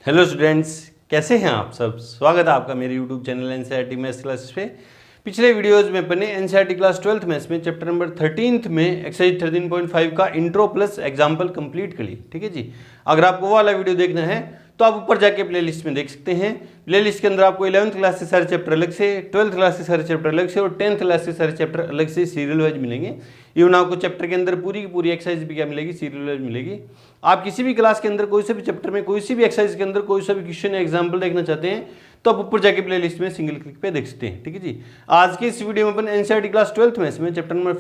Hello students, कैसे हैं आप सब। स्वागत है आपका मेरे YouTube channel NCERT maths classes पे। पिछले वीडियोस में अपने एनसीईआरटी क्लास 12th मैथ्स में चैप्टर नंबर 13th में एक्सरसाइज 13.5 का इंट्रो प्लस एग्जाम्पल कंप्लीट कर ली। ठीक है जी। अगर आपको वो वाला वीडियो देखना है तो आप ऊपर जाके प्लेलिस्ट में देख सकते हैं। प्लेलिस्ट के अंदर आपको 11th क्लास के सारे चैप्टर अलग से, 12th क्लास के सारे चैप्टर अलग से और 10th क्लास के सारे चैप्टर अलग से सीरियल वाइज मिलेंगे। इवन आपको चैप्टर के अंदर पूरी की पूरी एक्सरसाइज भी क्या मिलेगी, सीरियल वाइज मिलेगी। आप किसी भी क्लास के अंदर कोई से भी चैप्टर में कोई सी भी एक्सरसाइज के अंदर कोई सा भी क्वेश्चन या एग्जाम्पल देखना चाहते हैं तो आप ऊपर जाके प्लेलिस्ट में सिंगल क्लिक पे देख सकते हैं। ठीक है जी। आज के इस वीडियो में अपन एनसीईआरटी क्लास 12th में इसमें चैप्टर नंबर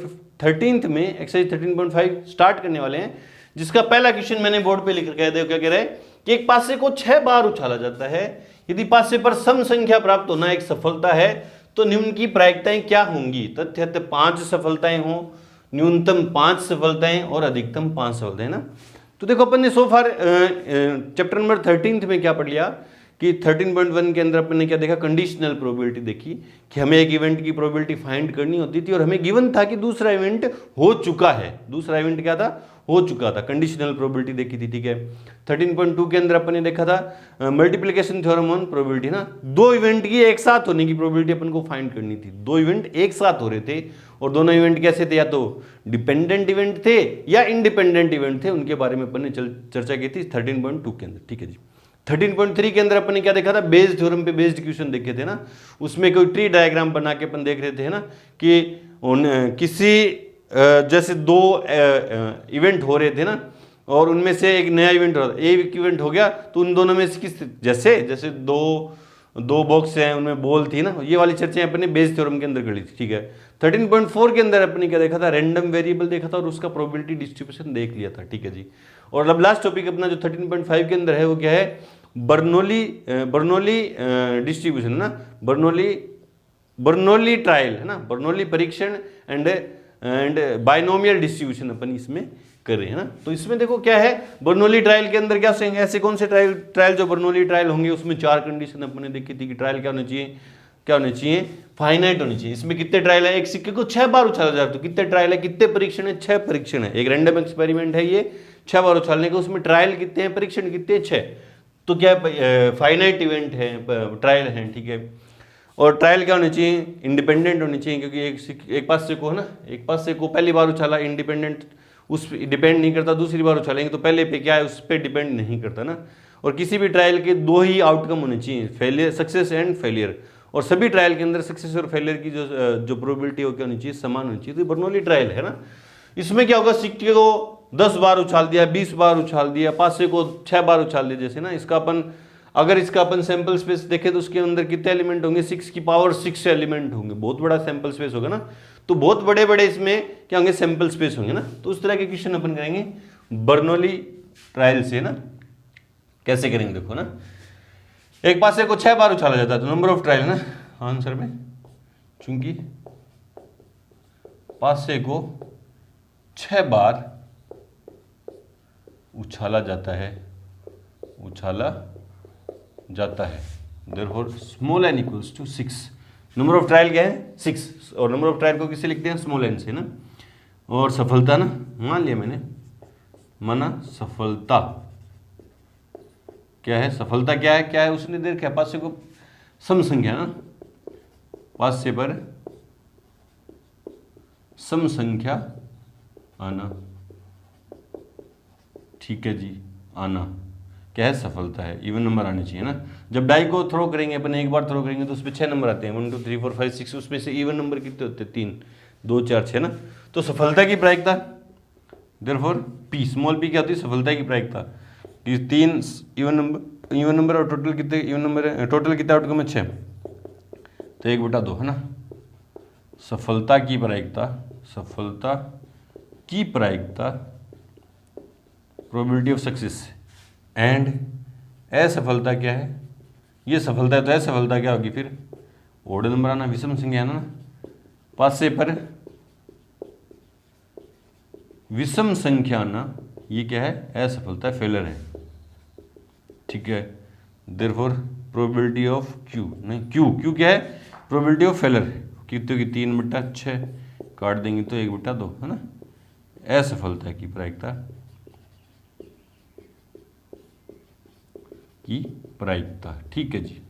13th में एक्सरसाइज 13.5 स्टार्ट करने वाले हैं, जिसका पहला क्वेश्चन मैंने बोर्ड पे लिख कर क्या कह रहा है कि एक पासे को 6 बार उछाला जाता है। यदि पासे पर सम संख्या प्राप्त होना एक सफलता है तो निम्न की प्रायिकताएं क्या होंगी। तथ्य 5 सफलताएं हों, न्यूनतम 5 सफलताएं और अधिकतम 5 सफलताएं ना। तो देखो अपन ने सो फार चैप्टर नंबर 13th में क्या पढ़ लिया कि 13.1 के अंदर अपन ने क्या देखा, कंडीशनल प्रोबेबिलिटी देखी कि हमें एक इवेंट की प्रोबेबिलिटी फाइंड करनी होती थी और हमें गिवन था कि दूसरा इवेंट हो चुका है। दूसरा इवेंट क्या था, हो चुका था। कंडीशनल प्रोबेबिलिटी देखी थी। ठीक है। 13.2 के अंदर अपन ने देखा था मल्टीप्लिकेशन थ्योरम ऑन प्रोबेबिलिटी ना। दो इवेंट की एक साथ होने की प्रोबेबिलिटी अपन को फाइंड करनी थी। दो इवेंट एक साथ हो रहे थे और दोनों इवेंट कैसे थे, या तो डिपेंडेंट इवेंट थे या इंडिपेंडेंट इवेंट थे। उनके बारे में अपन ने चर्चा की थी 13.2 के अंदर। ठीक है जी। 13.3 के अंदर अपन ने क्या देखा था, बेस्ड थ्योरम पे बेस्ड क्वेश्चन देखे थे ना। उसमें कोई ट्री डायग्राम बना के अपन देख रहे थे ना कि किसी जैसे दो इवेंट हो रहे थे ना और उनमें से एक नया इवेंट हो रहा था। एक इवेंट हो गया तो उन दोनों में से किस जैसे दो बॉक्स हैं उनमें बॉल थी ना। ये वाली चर्चाएं अपने बेस थ्योरम के अंदर करी थी। ठीक है। 13.4 के अंदर अपने क्या देखा था, रैंडम वेरिएबल देखा था और उसका प्रोबेबिलिटी डिस्ट्रीब्यूशन देख लिया था। ठीक है जी। और अब लास्ट टॉपिक अपना जो 13.5 के अंदर है वो क्या है, बर्नौली डिस्ट्रीब्यूशन है ना। बर्नौली ट्रायल है ना, बर्नौली परीक्षण एंड बाइनोमियल डिस्ट्रीब्यूशन अपन इसमें कर रहे हैं ना। तो इसमें देखो क्या है, बर्नौली ट्रायल के अंदर क्या सेंगे, ऐसे कौन से ट्रायल जो बर्नौली ट्रायल होंगे उसमें 4 कंडीशन अपन ने देखी थी कि ट्रायल क्या होने चाहिए, फाइनाइट होनी चाहिए। इसमें कितने ट्रायल है, एक सिक्के को 6 बार उछाला जाता है तो कितने ट्रायल है, कितने परीक्षण है, 6 परीक्षण है। एक रैंडम एक्सपेरिमेंट है ये 6 बार उछालने का, उसमें ट्रायल कितने हैं, परीक्षण कितने हैं, 6। तो क्या फाइनाइट इवेंट है, ट्रायल है। ठीक है। और ट्रायल क्या होनी चाहिए, इंडिपेंडेंट होनी चाहिए, क्योंकि एक पास से को है ना, एक पास से को पहली बार उछाला इंडिपेंडेंट, उस पर डिपेंड नहीं करता। दूसरी बार उछालेंगे तो पहले पे क्या है, उस पर डिपेंड नहीं करता ना। और किसी भी ट्रायल के 2 ही आउटकम होने चाहिए, फेलियर, सक्सेस एंड फेलियर। और सभी ट्रायल के अंदर सक्सेस और फेलियर की जो प्रोबेबिलिटी हो क्या होनी चाहिए, समान होनी चाहिए। तो बर्नौली ट्रायल है ना। इसमें क्या होगा, सिक्के को 10 बार उछाल दिया, 20 बार उछाल दिया, पासे को 6 बार उछाल दिया जैसे ना। अगर इसका अपन सैंपल स्पेस देखें तो उसके अंदर कितने एलिमेंट होंगे, 6 की पावर 6 एलिमेंट होंगे। बहुत बड़ा सैंपल स्पेस होगा ना। तो बहुत बड़े बड़े इसमें क्या होंगे, सैंपल स्पेस होंगे ना। तो उस तरह के क्वेश्चन अपन करेंगे बर्नौली ट्रायल से ना। कैसे करेंगे देखो ना, एक पासे को 6 बार उछाला जाता है तो नंबर ऑफ ट्रायल है ना आंसर में, चूंकि पासे को 6 बार उछाला जाता है therefore small n equals to 6। Number of trial क्या है, 6। और नंबर ऑफ ट्रायल को किससे लिखते हैं, स्मॉल n से ना। और सफलता ना, मान लिया मैंने, माना सफलता क्या है, सफलता क्या है उसने देखा, पासे को सम संख्या ना, पासे पर सम संख्या आना। ठीक है जी, आना क्या है, सफलता है। इवन नंबर आने चाहिए ना। जब डाई को थ्रो करेंगे अपन, एक बार थ्रो करेंगे तो उसमें 6 नंबर आते हैं, 1 2 3 4 5 6। उसमें से इवन नंबर कितने होते हैं, 3 2 4 6 ना। तो सफलता की प्रायिकता देयरफॉर पी, स्मॉल पी क्या होती है, सफलता की प्रायिकता। कि 3 इवन नंबर और टोटल कितने इवन नंबर है, टोटल कितना आउटकम है 6, तो 1/2 है ना। सफलता की प्रायिकता प्रोबेबिलिटी ऑफ सक्सेस एंड असफलता क्या है, ये सफलता है तो असफलता क्या होगी, फिर ओड नंबर आना, विषम संख्या आना ना। पासे पर विषम संख्या आना, ये क्या है, असफलता, फेलियर है। ठीक है। देयरफॉर प्रोबेबिलिटी ऑफ क्यू क्या है, प्रोबेबिलिटी ऑफ फेलियर है। कितने की 3/6 काट देंगे तो 1/2 है ना। असफलता की प्रायिकता की प्रायिकता। ठीक है जी।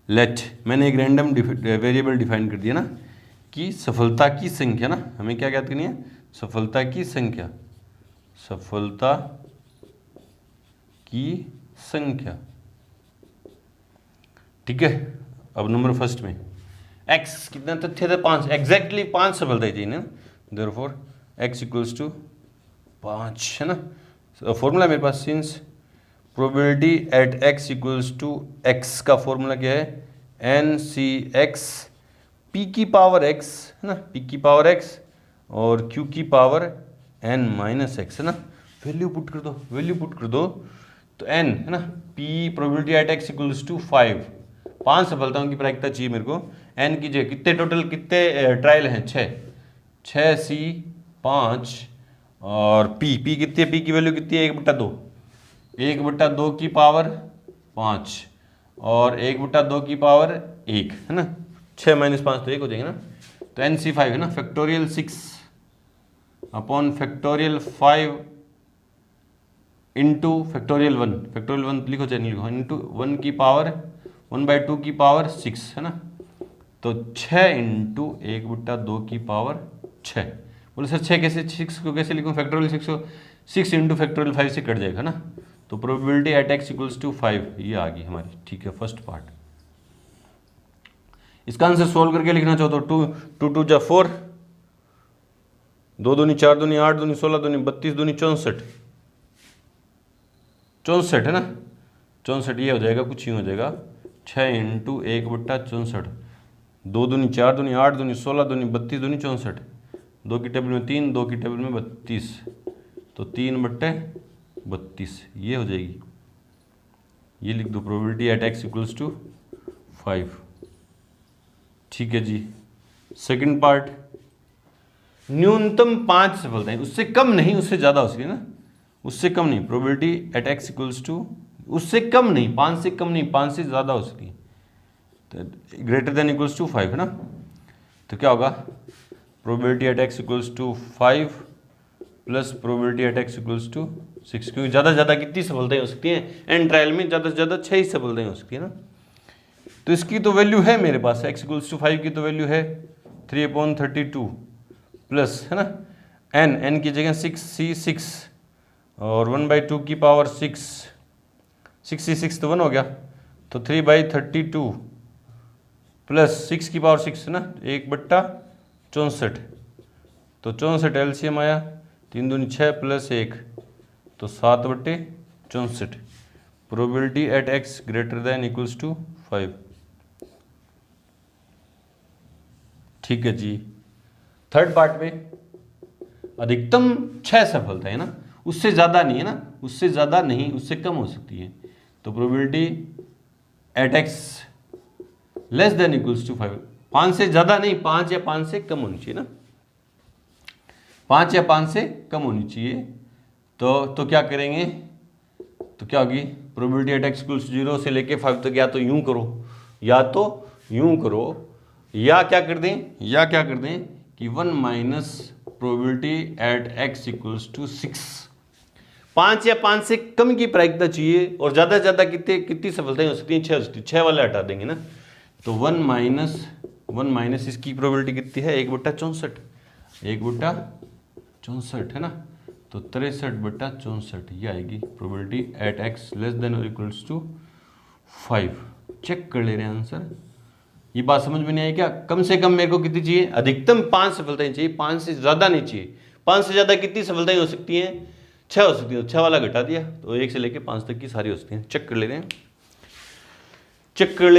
लेट, मैंने एक रैंडम वेरिएबल डिफाइन कर दिया ना कि सफलता की संख्या ना, हमें क्या ज्ञात करनी है, सफलता की संख्या, सफलता की संख्या। ठीक है। अब नंबर फर्स्ट में x कितना तथ्य थे, 5, एग्जैक्टली 5 सफलता चाहिए ना, देयरफॉर x इक्वल्स टू 5 है ना। फॉर्मूला मेरे पास, since probability at x equals to x का फॉर्मूला क्या है, एन सी एक्स पी की पावर x है ना, p की पावर x और q की पावर n माइनस एक्स है ना। वैल्यू पुट कर दो, वैल्यू पुट कर दो, तो n है ना, p probability at x equals to 5, 5 सफलताओं की प्रायिकता चाहिए मेरे को। n की जगह कितने टोटल, कितने ट्रायल हैं, 6 सी 5 और p कितनी है, p की वैल्यू कितनी है, 1/2, 1/2 की पावर 5 और 1/2 की पावर 1 है ना। 6 - 5 तो 1 हो जाएंगे ना। तो NC5 है ना, factorial 6 upon factorial 5 into factorial 1, factorial 1 लिखो चाहे नहीं लिखो, इंटू 1 की पावर 1/2 की पावर 6 है ना। तो 6 इंटू 1/2 की पावर 6। बोले सर 6 कैसे, 6 को कैसे लिखूँ, फैक्टोरियल 6 को 6 इंटू फैक्टोरियल 5 से कट जाएगा ना। तो probability at x equals to 5 ये आ गई हमारी। ठीक है, फर्स्ट पार्ट। इसका आंसर सोल्व करके लिखना चाहो तो 2 2 जा 4, 2 दूनी 4 दूनी 8 दूनी 16 दूनी 32 दूनी 64, 64 है ना, 64 ये हो जाएगा, कुछ ही हो जाएगा 6 इंटू 1/64, 2 दूनी 4 दूनी 8 दूनी 16 दूनी 32 दूनी 64, 2 की टेबल में 3, 2 की टेबल में 32, तो 3/32 ये हो जाएगी। ये लिख दो, probability at x equals to 5। ठीक है जी। सेकंड पार्ट, न्यूनतम 5 सफलताएं, उससे कम नहीं उससे ज्यादा हो सकती है ना, उससे कम नहीं, probability at x equals to, उससे कम नहीं, 5 से कम नहीं, 5 से ज्यादा हो सकती है, तो ग्रेटर देन इक्वल्स टू 5 है ना। तो क्या होगा, probability at x equals to 5 plus probability at x equals to 6, क्योंकि ज़्यादा से ज़्यादा कितनी सफलताएं हो सकती हैं, एंड ट्रायल में ज़्यादा से ज़्यादा 6 ही सफलताएं हो सकती है ना। तो इसकी तो वैल्यू है मेरे पास, x इक्वल्स टू 5 की तो वैल्यू है 3/32 प्लस है ना, n की जगह 6c6 और 1/2 की पावर 6, 6c6 तो 1 हो गया, तो 3/32 प्लस 6 की पावर 6 है ना, 1/64, तो 64 एलसीएम आया, 3 दूनी 6 प्लस 1 तो 7/64, probability at x greater than equals to 5। ठीक है जी। थर्ड पार्ट में अधिकतम 6 सफलता है ना, उससे ज़्यादा नहीं है ना, उससे ज़्यादा नहीं, उससे कम हो सकती है, तो probability at x less than equals to 5, 5 से ज़्यादा नहीं, 5 या 5 से कम होनी चाहिए ना, 5 या 5 से कम होनी चाहिए। तो क्या करेंगे, तो क्या होगी, प्रोबेबिलिटी एट x इक्वल्स 0 से लेके 5 तक, या तो यूं करो, या तो यूं करो, या क्या कर दें कि 1 minus probability at x equals to 6। 5 या 5 से कम की प्रायिकता चाहिए, और ज़्यादा से ज़्यादा कितनी सफलताएं हो सकती हैं, 6 हो सकती है, 6 वाले हटा देंगे ना। तो 1 माइनस इसकी प्रोबेबिलिटी कितनी है, 1/64, 1/64 है ना, तो 63/64 ये आएगी probability at x less than और इक्वल्स टू 5। चेक कर ले रहे हैं आंसर। ये बात समझ में नहीं आई क्या, कम से कम मेरे को कितनी चाहिए, अधिकतम 5 सफलताएं चाहिए, 5 से ज़्यादा नहीं चाहिए। 5 से ज़्यादा कितनी सफलताएं हो सकती हैं, 6 हो सकती हैं, 6 वाला घटा दिया, तो 1 से लेके 5 तक की सारी हो सकती हैं। चेक कर ले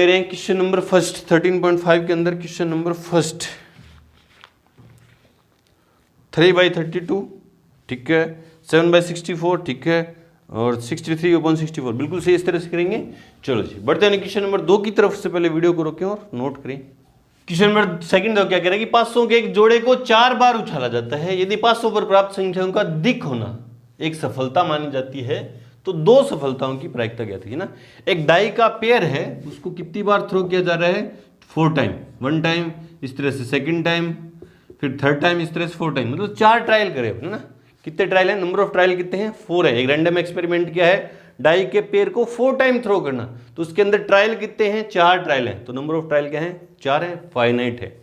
रहे हैं क्वेश्चन नंबर फर्स्ट 13.5 के अंदर, क्वेश्चन नंबर फर्स्ट 3/32, ठीक है, 7/64, ठीक है, और 63/64, बिल्कुल सही, इस तरह से करेंगे। चलो जी, बढ़ते हैं क्वेश्चन नंबर 2 की तरफ। से पहले वीडियो को रोकें और नोट करें। क्वेश्चन नंबर सेकंड क्या कह रहा है कि 500 के एक जोड़े को 4 बार उछाला जाता है, यदि 500 पर प्राप्त संख्याओं का अधिक होना एक सफलता मानी जाती है, तो 2 सफलताओं की प्रायिकता क्या थी ना। एक डाई का पेयर है, उसको कितनी बार थ्रो किया जा रहा है, 4 टाइम, 1 टाइम इस तरह से, सेकंड टाइम, फिर थर्ड टाइम इस तरह से, 4 टाइम, मतलब 4 ट्रायल करे अपने ना। कितने ट्रायल है, नंबर ऑफ ट्रायल कितने हैं, 4 है। एक रैंडम एक्सपेरिमेंट किया है, डाई के पेयर को 4 टाइम थ्रो करना। तो उसके अंदर ट्रायल कितने हैं, 4 ट्रायल हैं। तो नंबर ऑफ ट्रायल क्या है, 4 है, फाइनाइट है,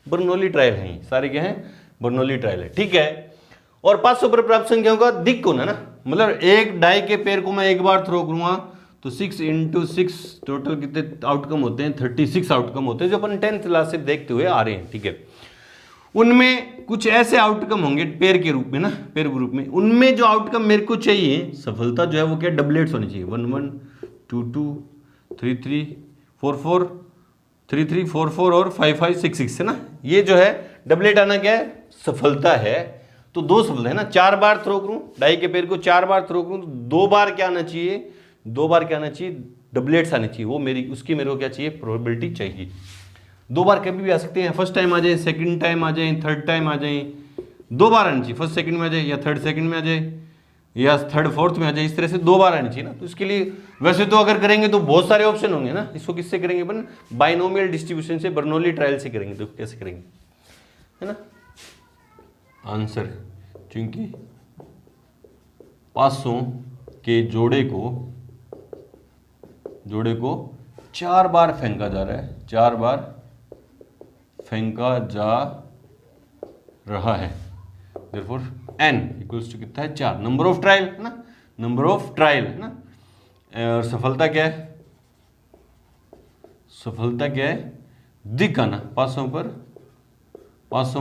बर्नौली ट्रायल है, सारे क्या है, बर्नौली ट्रायल है, ठीक है। और 500 पर प्राप्त संख्या होगा दिक को ना, मतलब एक डाई के पेयर को मैं एक बार थ्रो करूंगा तो 6 × 6 टोटल कितने आउटकम होते हैं, 36 आउटकम होते हैं, जो अपन 10th क्लास से देखते हुए आ रहे हैं, ठीक है। उनमें कुछ ऐसे आउटकम होंगे पेयर के रूप में ना, पेयर ग्रुप में, उनमें जो आउटकम मेरे को चाहिए, सफलता जो है वो क्या, डबलेट्स होनी चाहिए, 1 1 2 2 3 3 4 4 3 3 4 4 और 5 5 6 6 है ना। ये जो है डबलेट आना क्या है, सफलता है। तो 2 सफलता है ना, 4 बार थ्रो करूं डाई के पेयर को, 4 बार थ्रो करूं तो 2 बार क्या आना चाहिए, 2 बार क्या आना चाहिए, डबलेट्स आने चाहिए। वो मेरी उसकी मेरे को क्या चाहिए, प्रोबेबिलिटी चाहिए। 2 बार कभी भी आ सकते हैं, फर्स्ट टाइम आ जाए, सेकंड टाइम आ जाए, थर्ड टाइम आ जाए, 2 बार आनी चाहिए, फर्स्ट सेकंड में आ जाए या थर्ड सेकंड में आ जाए या थर्ड फोर्थ में आ जाए, इस तरह से 2 बार आनी चाहिए ना। तो इसके लिए वैसे तो अगर करेंगे तो बहुत सारे ऑप्शन होंगे ना। इसको किससे करेंगे अपन, बाइनोमियल डिस्ट्रीब्यूशन से, बर्नौली ट्रायल से करेंगे। तो कैसे करेंगे, है ना। आंसर, क्योंकि 500 के जोड़े को 4 बार फेंका जा रहा है, 4 बार फेंका जा रहा है, therefore n इक्वल्स टू कितना है, 4, नंबर ऑफ ट्रायल है ना, नंबर ऑफ ट्रायल है ना। और सफलता क्या है, सफलता क्या है, दिक आना, 500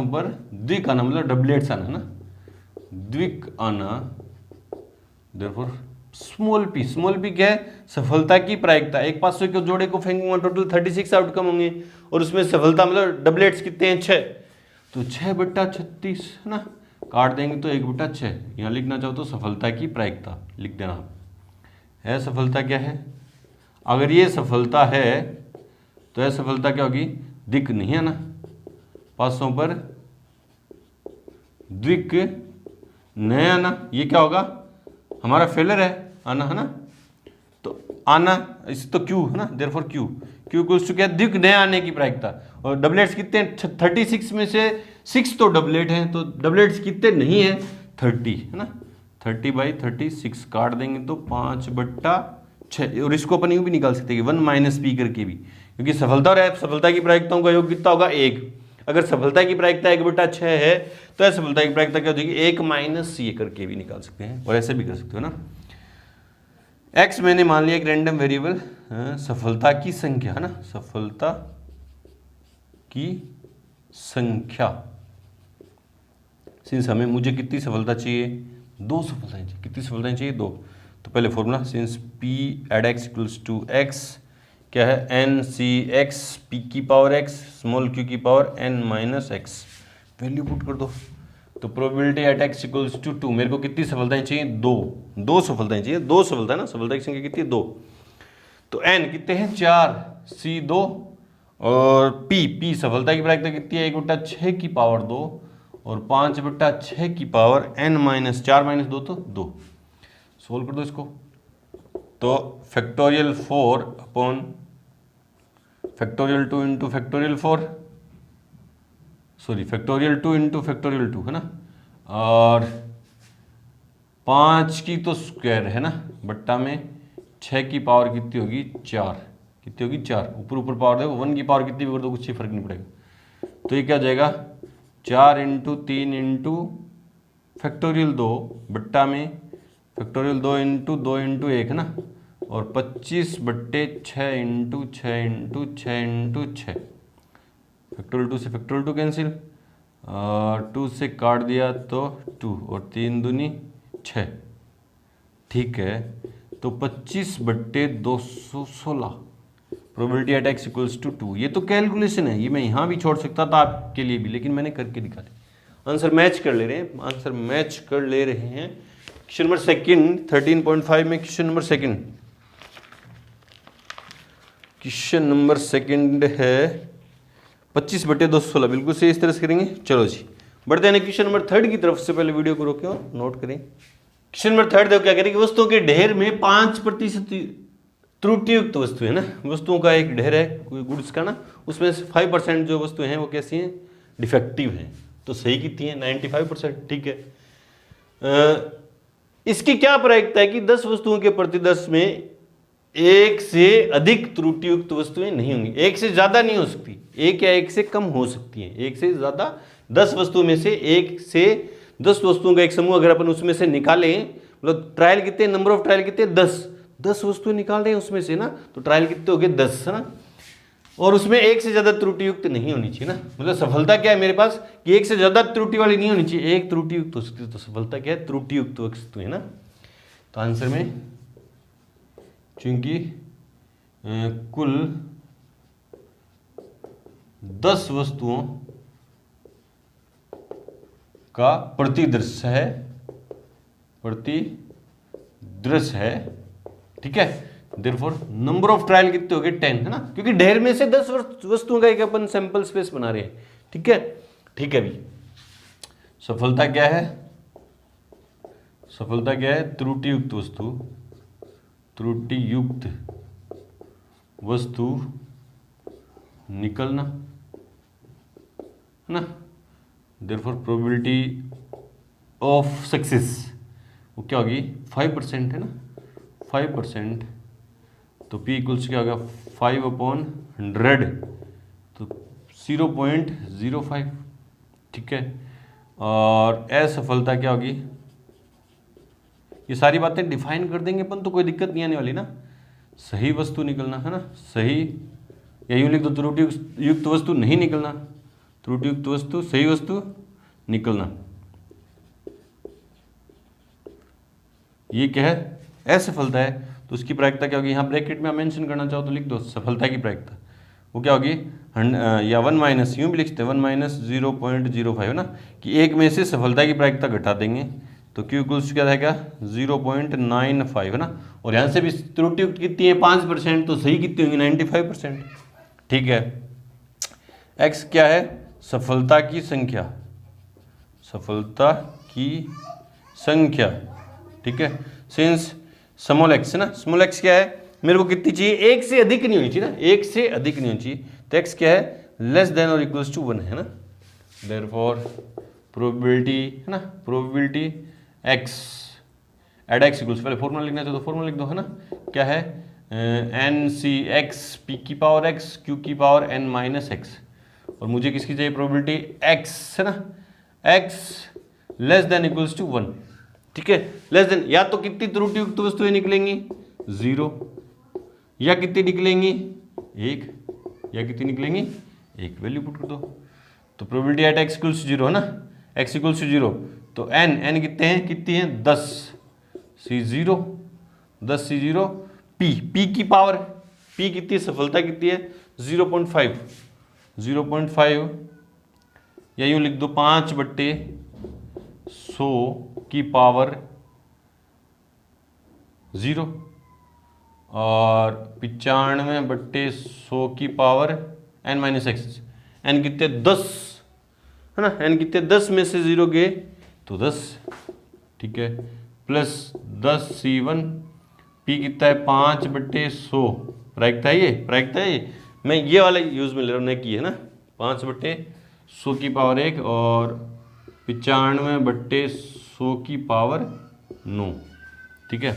पर द्विक आना, मतलब डबलेट्स आना ना, द्विक आना, therefore स्मॉल p क्या है, सफलता की प्रायिकता। एक 500 के जोड़े को फेंकूंगा टोटल 36 आउटकम होंगे और उसमें सफलता मतलब डबलेट्स कितने हैं, 6, तो 6/36 है ना, काट देंगे तो 1/6। यहाँ लिखना चाहो तो सफलता की प्रायिकता लिख देना है। सफलता क्या है, अगर ये सफलता है तो यह सफलता क्या होगी, दिक नहीं है ना, 500 पर द्विक नहीं आना, ये क्या होगा, हमारा फेलर है आना, है ना। तो आना इस तो क्यू है ना, देयरफॉर क्यू इक्वल्स टू क्या, द्विक नए आने की प्रायिकता। और डबलेट्स कितने हैं, 36 में से 6 तो डबलेट हैं, तो डबलेट्स कितने नहीं है, 30 है ना, 30/36 काट देंगे तो 5/6। और इसको अपन यूं भी निकाल सकते हैं 1 - p करके भी, क्योंकि सफलता और असफलता की प्रायिकताओं का योग कितना होगा, 1। अगर सफलता की प्रायिकता 1/6 है तो असफलता की प्रायिकता क्या हो जाएगी, 1 - c करके भी निकाल सकते हैं, और ऐसे भी कर सकते हो ना। x मैंने मान लिया एक रैंडम वेरिएबल, सफलता की संख्या है ना, सफलता की संख्या, सिंस हमें मुझे कितनी सफलता चाहिए, 2 सफलताएं चाहिए। कितनी सफलताएं चाहिए, 2। तो पहले formula, since p at x equals to x क्या है, NC(x) p की पावर x स्मॉल q की power n - x, value put कर दो। तो probability at x equals to 2, मेरे को कितनी सफलताएं चाहिए, 2 सफलताएं चाहिए, 2 सफलता ना, सफलता की संख्या कितनी है, 2। तो n कितने हैं, 4, c 2 और p सफलता की प्रायिकता कितनी है, 1/6 की पावर 2 और 5/6 की पावर n - 4 - 2 तो 2। सोल्व कर दो इसको, तो factorial 4 upon factorial 2 into factorial 4, sorry factorial 2 into factorial 2 है ना, और 5 की तो स्क्वायर है ना, बट्टा में 6 की पावर कितनी होगी, 4, कितनी होगी, 4, ऊपर पावर देखो, 1 की पावर कितनी भी कर दो कुछ फर्क नहीं पड़ेगा। तो ये क्या हो जाएगा, 4 × 3 इंटू फैक्टोरियल 2 बट्टा में फैक्टोरियल 2 इंटू 2 इंटू 1 है ना, और 25/6 इंटू 6 इंटू 6 इंटू 6, फैक्टोरियल 2 से फैक्टोरियल 2 कैंसिल, 2 से काट दिया तो 2 और 3 दूनी 6, ठीक है। तो 25/216 probability at x equals to 2। ये तो कैलकुलेशन है, ये मैं यहाँ भी छोड़ सकता था आपके लिए भी, लेकिन मैंने करके दिखा दिया। आंसर मैच कर ले रहे हैं, आंसर मैच कर ले रहे हैं। क्वेश्चन नंबर सेकंड 13.5 में question number second, question number second है 25/216, बिल्कुल सही, इस तरह से करेंगे। चलो जी बढ़ते हैं क्वेश्चन नंबर थर्ड की तरफ। से पहले वीडियो को रोके और नोट करें। क्वेश्चन नंबर थर्ड देखो क्या करेंगे, वस्तुओं के ढेर में 5% त्रुटियुक्त वस्तु है ना, वस्तुओं का एक ढेर है कोई गुड्स का ना, उसमें से 5% जो वस्तुएं हैं वो कैसी हैं, डिफेक्टिव हैं। तो सही कितनी है, 95%, ठीक है। इसकी क्या प्रायिकता है कि 10 वस्तुओं के प्रति 10 में एक से अधिक त्रुटियुक्त वस्तुएं नहीं होंगी, एक से ज्यादा नहीं हो सकती, एक या एक से कम हो सकती है, एक से ज्यादा 10 वस्तुओं में से एक से 10 वस्तुओं का एक समूह अगर अपन उसमें से निकालें, मतलब ट्रायल कितने, नंबर ऑफ ट्रायल कितने, 10 वस्तुएं निकाल रहे हैं उसमें से ना, तो ट्रायल कितने हो गए, 10 है ना, और उसमें एक से ज्यादा त्रुटियुक्त नहीं होनी चाहिए ना, मतलब सफलता क्या है मेरे पास कि एक से ज्यादा त्रुटि वाली नहीं होनी चाहिए, एक त्रुटियुक्त हो सकती है, तो सफलता क्या है, त्रुटियुक्त वस्तु है ना। तो आंसर में चूंकि कुल 10 वस्तुओं का प्रतिदृश्य है, ठीक है, देयरफॉर नंबर ऑफ ट्रायल कितने हो गए, 10 है ना, क्योंकि ढेर में से 10 वस्तुओं का एक अपन सैंपल स्पेस बना रहे हैं, ठीक है। ठीक है भी, सफलता क्या है, त्रुटियुक्त वस्तु निकलना है ना, देयरफॉर प्रोबेबिलिटी ऑफ सक्सेस वो क्या होगी, 5% है ना, 5%, तो P इक्वल्स क्या होगा, 5/100, तो 0.05, ठीक है। और असफलता क्या होगी, ये सारी बातें डिफाइन कर देंगे अपन तो कोई दिक्कत नहीं आने वाली ना, सही वस्तु निकलना है ना, सही, या यूं लिख दो त्रुटियुक्त वस्तु नहीं निकलना, त्रुटियुक्त वस्तु, सही वस्तु निकलना, ये क्या है, असफलता है, तो उसकी प्रायिकता क्या होगी, यहाँ ब्रैकेट में आप मेंशन करना चाहो तो लिख दो सफलता की प्रायिकता, वो क्या होगी, या 1 माइनस, यूँ भी लिखते हैं 1 माइनस 0.05 है ना, कि एक में से सफलता की प्रायिकता घटा देंगे, तो Q इक्वल्स क्या रहेगा, 0.95 है ना, और यहाँ से भी त्रुटियुक्त कितनी है, 5%, तो सही कितनी होंगी, 95%, ठीक है। X क्या है, सफलता की संख्या, ठीक है, सिंस स्मॉल x है ना, स्मॉल x क्या है, मेरे को कितनी चाहिए, एक से अधिक नहीं होनी चाहिए ना, एक से अधिक नहीं होनी चाहिए, तो x क्या है, लेस देन और इक्वल्स टू 1 है ना, देयरफॉर प्रोबेबिलिटी है ना, probability x at x equals, पहले फॉर्मूला लिखना है तो फॉर्मूला लिख दो है ना, क्या है, NCx p की पावर x q की पावर n माइनस x, और मुझे किसकी चाहिए, प्रोबेबिलिटी x है ना, x less than equals to 1, ठीक है, लेस देन, या तो कितनी त्रुटियुक्त वस्तुएं निकलेंगी 0, या कितनी निकलेंगी 1, या कितनी निकलेंगी 1, वैल्यू पुट कर दो, तो probability at x equals to 0 है ना, x इक्वल्स टू 0, तो n कितने हैं, कितनी है 10 C0, 10 C0 p की पावर, p कितनी, सफलता कितनी है 0.5, या यूं लिख दो 5/100 की पावर 0, और 95/100 की power n minus x, n कितने 10 है ना, n कितने 10 में से 0 गए तो 10, ठीक है, प्लस 10 C1, p कितना है 5/100, प्रायिकता है ये, मैं ये वाला यूज में ले रहा हूँ, नहीं की है ना, 5/100 की पावर 1 और 95/100 की पावर 9, ठीक है,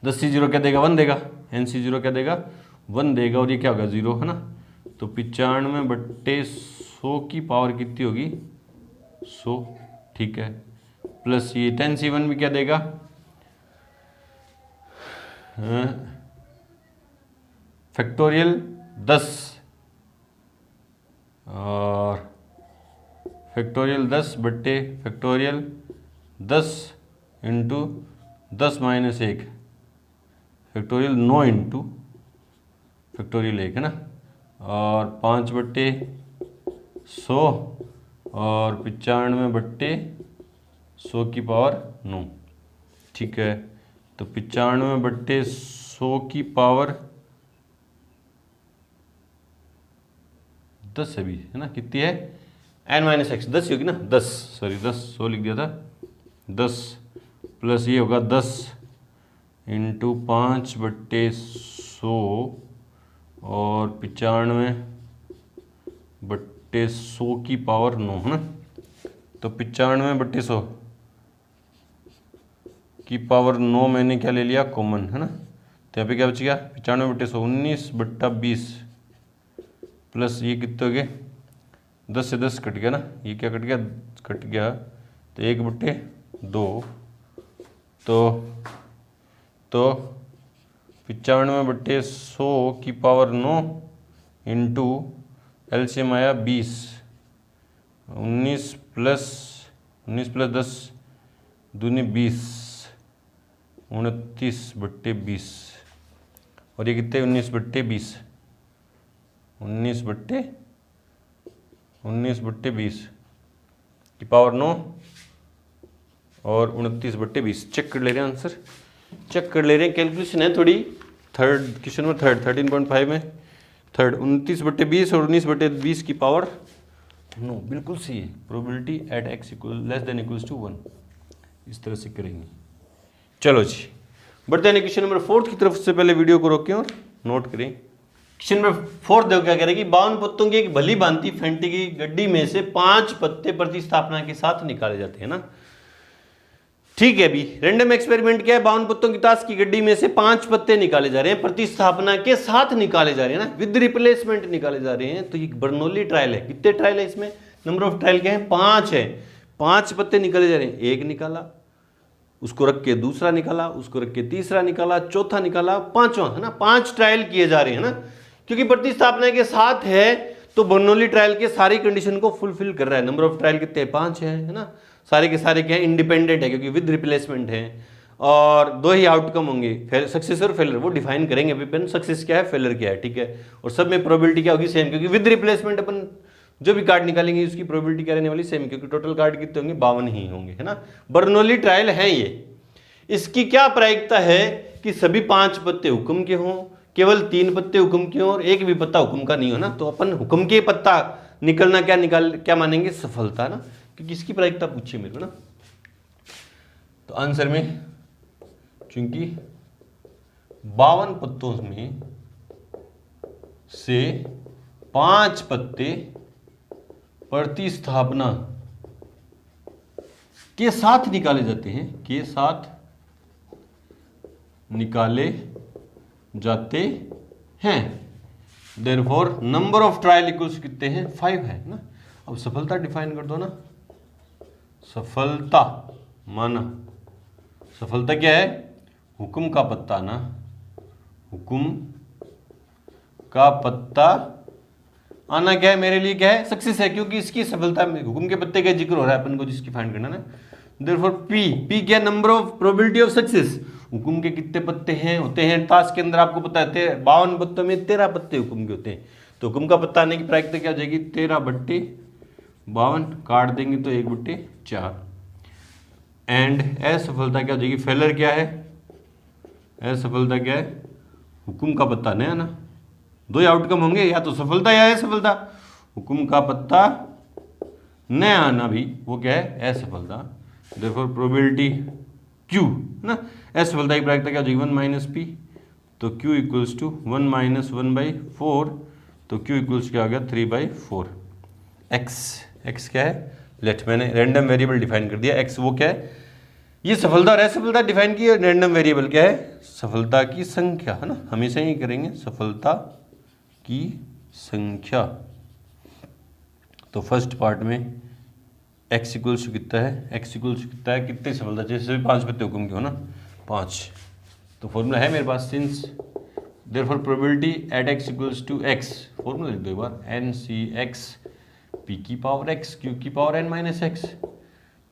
10 C0 क्या देगा, 1 देगा, NC0 क्या देगा, 1 देगा, और ये क्या होगा 0 है ना, तो 95/100 की पावर कितनी होगी 100, ठीक है, प्लस ये 10C1 भी क्या देगा, फैक्टोरियल 10, और factorial 10 into 10 minus 1, factorial 9 into factorial 1 है ना, और 5/100 और 95/100 की पावर 9, ठीक है, तो 95/100 की पावर 10 अभी है ना, कितनी है n माइनस एक्स, 10 होगी ना, 10 100 लिख दिया था, 10 प्लस ये होगा 10 इंटू 5/100 और 95/100 की पावर 9 है ना, तो 95/100 की पावर 9 मैंने क्या ले लिया कॉमन, है ना। तो यहाँ पे क्या बच गया 95/100, 19/20 प्लस ये कितने हो गए 10 से 10 कट गया ना, ये क्या कट गया तो 1/2 तो 95/100 की पावर 9 इंटू एलसीएम आया 20, 19 प्लस 10 दूनी 20, 29/20 और ये कितने 19/20 19/20 की पावर 9 और 29/20। चेक कर ले रहे हैं आंसर, चेक कर ले रहे हैं, कैलकुलेशन है थोड़ी। थर्ड क्वेश्चन में 13.5 में 29/20 और 19/20 की पावर 9 बिल्कुल सही है। Probability at x less than equals to 1, इस तरह से करेंगे। चलो जी बढ़ते हैं क्वेश्चन नंबर 4 की तरफ। से पहले वीडियो को रोकें और नोट करें। क्वेश्चन नंबर 4 देखो क्या कह रहे हैं कि 52 पत्तों की एक भली भांति फेंटी की गड्डी में से 5 पत्ते प्रतिस्थापना के साथ निकाले जाते हैं ना। ठीक है, अभी रैंडम एक्सपेरिमेंट क्या है, 52 पत्तों की ताश की गड्डी में से 5 पत्ते निकाले जा रहे हैं, प्रतिस्थापना के साथ निकाले जा रहे हैं ना, विद रिप्लेसमेंट निकाले जा रहे हैं। तो ये बर्नौली ट्रायल है। कितने ट्रायल है इसमें, नंबर ऑफ ट्रायल क्या है 5 है। 5 पत्ते निकाले जा रहे हैं, एक निकाला, उसको रख के दूसरा निकाला, उसको रख के तीसरा निकाला, चौथा निकाला, पांचवा, है ना। 5 ट्रायल किए जा रहे हैं ना, क्योंकि प्रतिस्थापना के साथ है तो बर्नौली ट्रायल के सारी कंडीशन को फुलफिल कर रहा है। नंबर ऑफ ट्रायल कितने 5 है ना, सारे के सारे क्या है इंडिपेंडेंट है, क्योंकि विद रिप्लेसमेंट है। और 2 ही आउटकम होंगे, सक्सेस और फेलियर, वो डिफाइन करेंगे अभी। सक्सेस क्या है, फेलियर क्या है, ठीक है। और सब में प्रोबेबिलिटी क्या होगी सेम, क्योंकि विद रिप्लेसमेंट अपन जो भी कार्ड निकालेंगे उसकी प्रोबेबिलिटी क्या रहने वाली सेम, क्योंकि टोटल कार्ड कितने होंगे 52 ही होंगे, है ना। बर्नौली ट्रायल है ये। इसकी क्या प्रायिकता है कि सभी 5 पत्ते हुक्म के हों, केवल 3 पत्ते हुक्म के हों और एक भी पत्ता हुक्म का नहीं हो ना। तो अपन हुक्म के पत्ता निकलना क्या मानेंगे सफलता ना, क्योंकि इसकी प्रायिकता पूछिए मेरे को ना। तो आंसर में चूंकि 52 पत्तों में से 5 पत्ते प्रतिस्थापना के साथ निकाले जाते हैं, के साथ निकाले जाते हैं, therefore number of trial equals कितने हैं 5 है ना। अब सफलता डिफाइन कर दो ना, सफलता माना, सफलता क्या है हुक्म का पत्ता ना, हुक्म का पत्ता आना क्या है मेरे लिए क्या है सक्सेस है, क्योंकि इसकी सफलता में हुक्म के पत्ते का जिक्र हो रहा है अपन को जिसकी फाइंड करना ना। देयरफॉर पी क्या number of probability of success, हुक्म के कितने पत्ते हैं होते हैं ताश के अंदर आपको पता है 52 पत्तों में 13 पत्ते हुक्म के होते हैं। तो हुक्म का पत्ता आने की प्रायिकता क्या हो जाएगी 13/52, काट देंगे तो 1/4। एंड असफलता क्या हो जाएगी, फेलर क्या है, असफलता क्या है हुक्म का पत्ता नहीं आना। 2 ही आउटकम होंगे, या तो सफलता या असफलता। हुक्म का पत्ता न आना भी वो क्या है असफलता। देयरफॉर प्रोबेबिलिटी Q ना, असफलता की प्रायिकता क्या हो जाएगी 1 - P, तो Q इक्वल्स टू 1 - 1/4, तो Q इक्वल्स क्या हो गया 3/4। x क्या है, लेट मैंने रैंडम वेरिएबल डिफाइन कर दिया, x वो क्या है ये सफलता और असफलता डिफाइन की, रैंडम वेरिएबल क्या है सफलता की संख्या, है ना। हमेशा ही करेंगे सफलता की संख्या। तो फर्स्ट पार्ट में x इक्वल्स कितना है, x इक्वल्स कितना है कितनी सफलता, जैसे भी 5 पत्ते हुक्म के हो ना 5। तो फॉर्मूला है मेरे पास, since therefore probability at x equals to x, formula लिख दो एक बार, NCx p की पावर x q की पावर n - x।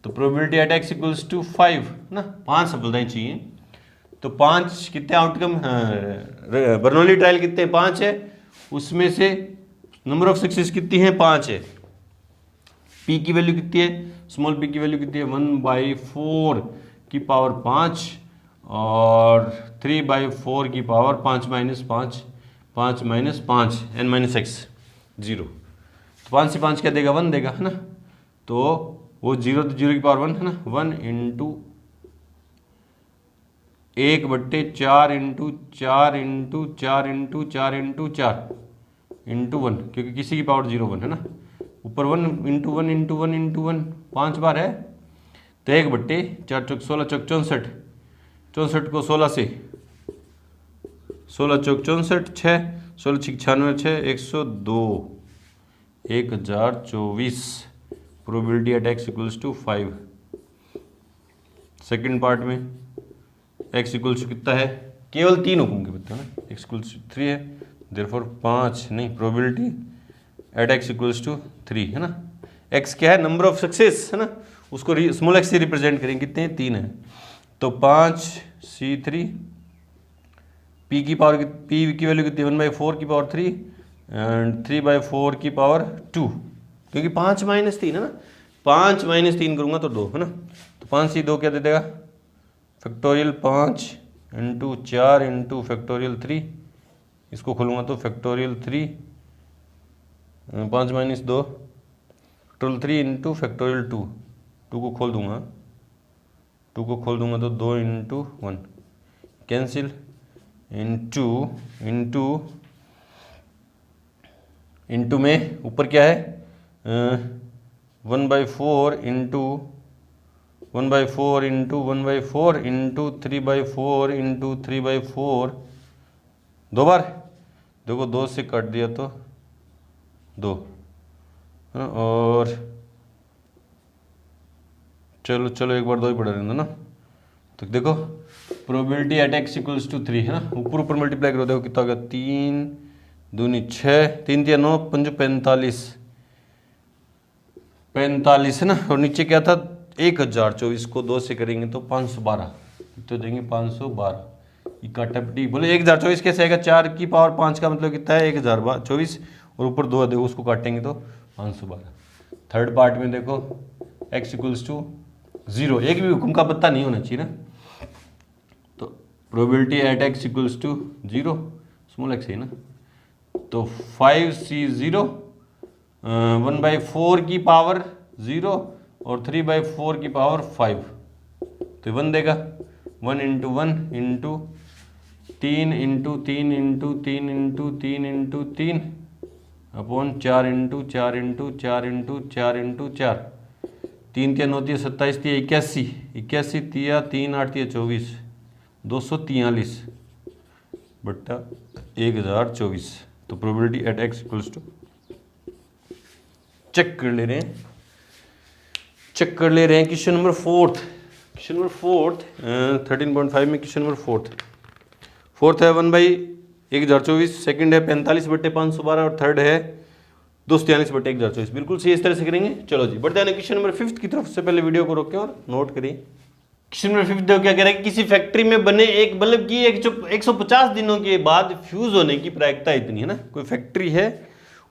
तो probability at x equals to 5 ना, 5 सफलताएं चाहिए। तो 5 कितने आउटकम, बर्नौली ट्रायल कितने 5 है, उसमें से नंबर ऑफ सक्सेस कितनी है 5 है। p की वैल्यू कितनी है, स्मॉल p की वैल्यू कितनी है 1/4 की पावर 5 और 3/4 की पावर 5 - 5, 5 - 5 n - x 0। तो 5 से 5 क्या देगा 1 देगा, है ना। तो वो 0 तो 0 की पावर 1 है ना, 1 × 1/4 × 4 × 4 × 4 × 4 × 1, क्योंकि किसी की पावर 0 1 है ना, ऊपर 1 × 1 × 1 × 1 5 बार है। तो 1/4 4 × 16 = 64, 64 को 16 से, 16 चौक 64, 6, 16 छिक 96, 6, 102, 1024। Probability at x equals to 5। Second part में x इक्वल्स टू कितना है, केवल 3 हुकुम के बच्चे ना, x इक्वल्स टू 3 है, देयरफॉर 5 नहीं, probability at x equals to 3 है ना। x क्या है, नंबर ऑफ सक्सेस है ना, उसको स्मॉल x से रिप्रेजेंट करेंगे, कितने हैं, 3 है। तो 5c3, p की पावर, p की वैल्यू कितनी, 1/4 की पावर 3 एंड 3/4 की पावर 2, क्योंकि 5 - 3 है ना, 5 - 3 करूँगा तो 2 है ना। तो 5c2 क्या दे देगा, फैक्टोरियल 5 इंटू 4 इंटू फैक्टोरियल 3, इसको खोलूँगा तो फैक्टोरियल 3, 5 - 2 फैक्टोरियल 3 इंटू फैक्टोरियल 2, 2 को खोल दूँगा, 2 को खोल दूँगा तो 2 इंटू 1 कैंसिल, इंटू में ऊपर क्या है, 1/4 इंटू 1/4 इंटू 1/4 इंटू 3/4 इंटू 3/4, 2 बार देखो, 2 से काट दिया तो 2, और चलो एक बार 2 ही पड़ा रहना ना। तो देखो probability at x equals to 3 है ना, ऊपर मल्टीप्लाई करो, देखो कितना होगा, 3 दूनी 6, 3 3 9 5 45 है ना, और नीचे क्या था 1024 को 2 से करेंगे तो 512, तो देंगे 512 इकट्ठा बोले 1024 कैसे आएगा, 4 की पावर 5 का मतलब कितना है 1024, और ऊपर 2 देखो उसको काटेंगे तो 512। थर्ड पार्ट में देखो x इक्वल्स टू 0, एक भी हुक्म का पत्ता नहीं होना चाहिए ना, तो probability at x equals to 0, small x है ना, तो 5c0 1/4 की पावर 0 और 3/4 की पावर 5, तो 1 देगा, 1 into 1 into 3 into 3 into 3 into 3 into 3 upon 4 into 4 into 4 into 4 into 4, 3 क्या 9 × 27 × 81, 81 तिया 3 8 × 24, 243 बट्टा 1024। तो probability at x equals to, check कर ले रहे हैं क्वेश्चन नंबर 4, 13.5 में क्वेश्चन नंबर 4 है 1/1024, सेकंड है 45/512 और थर्ड है 243/1024, बिल्कुल सही इस तरह से करेंगे। चलो जी बढ़ते हैं क्वेश्चन नंबर 5 की तरफ। से पहले वीडियो को रोकें और नोट करें। क्वेश्चन नंबर 5 देखो क्या कह रहा है कि किसी फैक्ट्री में बने एक बल्ब की 150 दिनों के बाद फ्यूज होने की प्रायिकता इतनी है ना। कोई फैक्ट्री है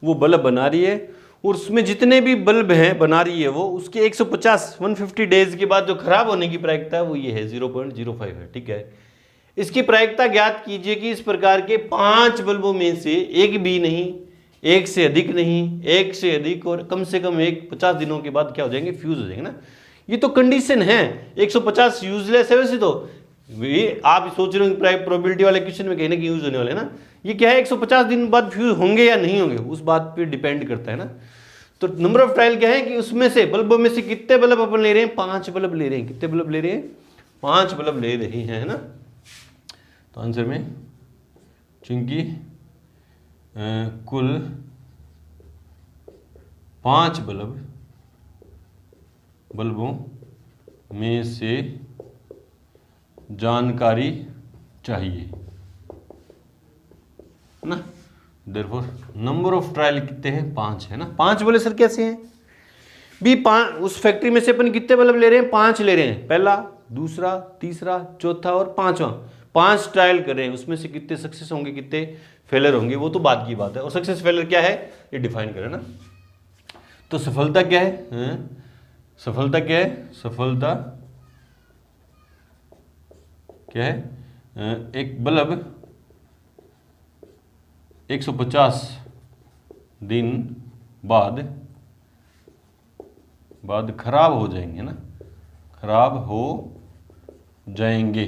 वो बल्ब बना रही है और उसमें जितने भी बल्ब हैं बना रही है वो, उसके 150 डेज के बाद जो खराब होने की प्रायिकता है वो ये है 0.05 है। ठीक है, इसकी प्रायिकता ज्ञात कीजिए कि इस प्रकार के 5 बल्बों में से एक भी नहीं, एक से अधिक नहीं, एक से अधिक और कम से कम 50 दिनों के बाद क्या हो जाएंगे, फ्यूज हो जाएंगे ना। ये तो कंडीशन है, 150 यूजलेस है वैसे तो, ये आप सोच रहे हो प्रोबेबिलिटी वाले क्वेश्चन में कहीं ना कहीं यूज होने वाले ना। ये क्या है 150 दिन बाद फ्यूज होंगे या नहीं होंगे उस बात पे डिपेंड करता है ना। तो नंबर ऑफ ट्रायल क्या है कि उसमें से बल्बों में से कितने बल्ब अपन ले रहे हैं, 5 बल्ब ले रहे हैं। कितने बल्ब ले रहे हैं, 5 बल्ब ले रहे हैं, है ना। तो आंसर में चूंकि कुल 5 बल्बों में से जानकारी चाहिए ना, देयरफॉर नंबर ऑफ ट्रायल कितने हैं, 5 है ना। 5 बोले सर कैसे हैं भी, 5 उस फैक्ट्री में से अपन कितने बल्ब ले रहे हैं, 5 ले रहे हैं, पहला दूसरा तीसरा चौथा और 5वां, 5 ट्रायल कर रहे हैं। उसमें से कितने सक्सेस होंगे कितने फेलर होंगे वो तो बात की बात है। और सक्सेस फेलर क्या है ये डिफाइन करें ना। तो सफलता क्या है, सफलता क्या है, सफलता क्या है, एक बल्ब 150 दिन बाद खराब हो जाएंगे ना, खराब हो जाएंगे।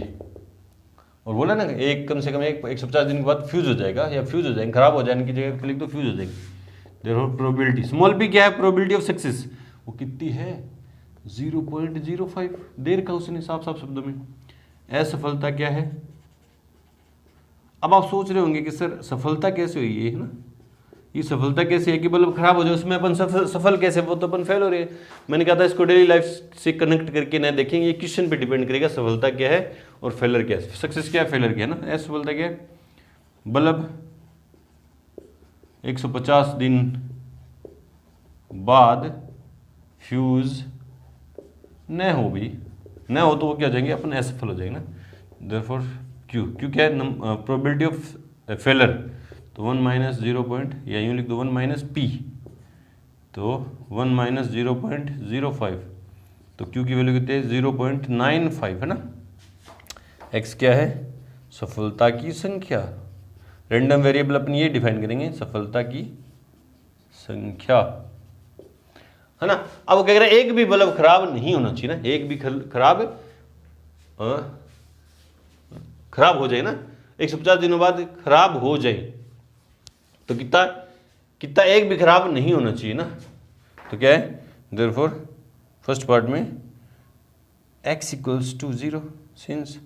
और बोला ना एक कम से कम 150 दिन के बाद फ्यूज हो जाएगा या फ्यूज हो जाएंगे, खराब हो जाने की जगह क्लिक तो फ्यूज हो जाएंगे। देयरफॉर प्रोबेबिलिटी स्मॉल p क्या है, प्रोबेबिलिटी ऑफ सक्सेस वो कितनी है 0.05, देर का उसने साफ साफ शब्दों में असफलता क्या है। अब आप सोच रहे होंगे कि सर सफलता कैसे हुई है ना, ये सफलता कैसे है कि बल्ब खराब हो जाए उसमें अपन सफल कैसे, वो तो अपन फेल हो रहे हैं। मैंने कहा था इसको डेली लाइफ से कनेक्ट करके ना देखेंगे, ये क्वेश्चन पे डिपेंड करेगा सफलता क्या है और फेलर क्या है, सक्सेस क्या है फेलर क्या है ना। असफलता क्या है, बल्ब 150 दिन बाद फ्यूज न हो भी, न हो तो वो क्या हो जाएंगे, अपन असफल हो जाएंगे ना। देयरफॉर क्यू क्या है, प्रोबेबिलिटी ऑफ फेलर, तो 1 माइनस 0 पॉइंट, या यूँ लिख दो 1 माइनस पी, तो 1 माइनस 0.05, तो क्यू की वैल्यू कितनी है 0.95 है ना। एक्स क्या है, सफलता की संख्या, रैंडम वेरिएबल अपन ये डिफाइन करेंगे, सफलता की संख्या है ना। अब वो कह रहे हैं एक भी बल्ब खराब नहीं होना चाहिए ना, एक भी खराब हो जाए ना, 150 दिनों बाद खराब हो जाए तो कितना एक भी खराब नहीं होना चाहिए ना। तो क्या है, देयरफॉर फर्स्ट पार्ट में x equals to 0, since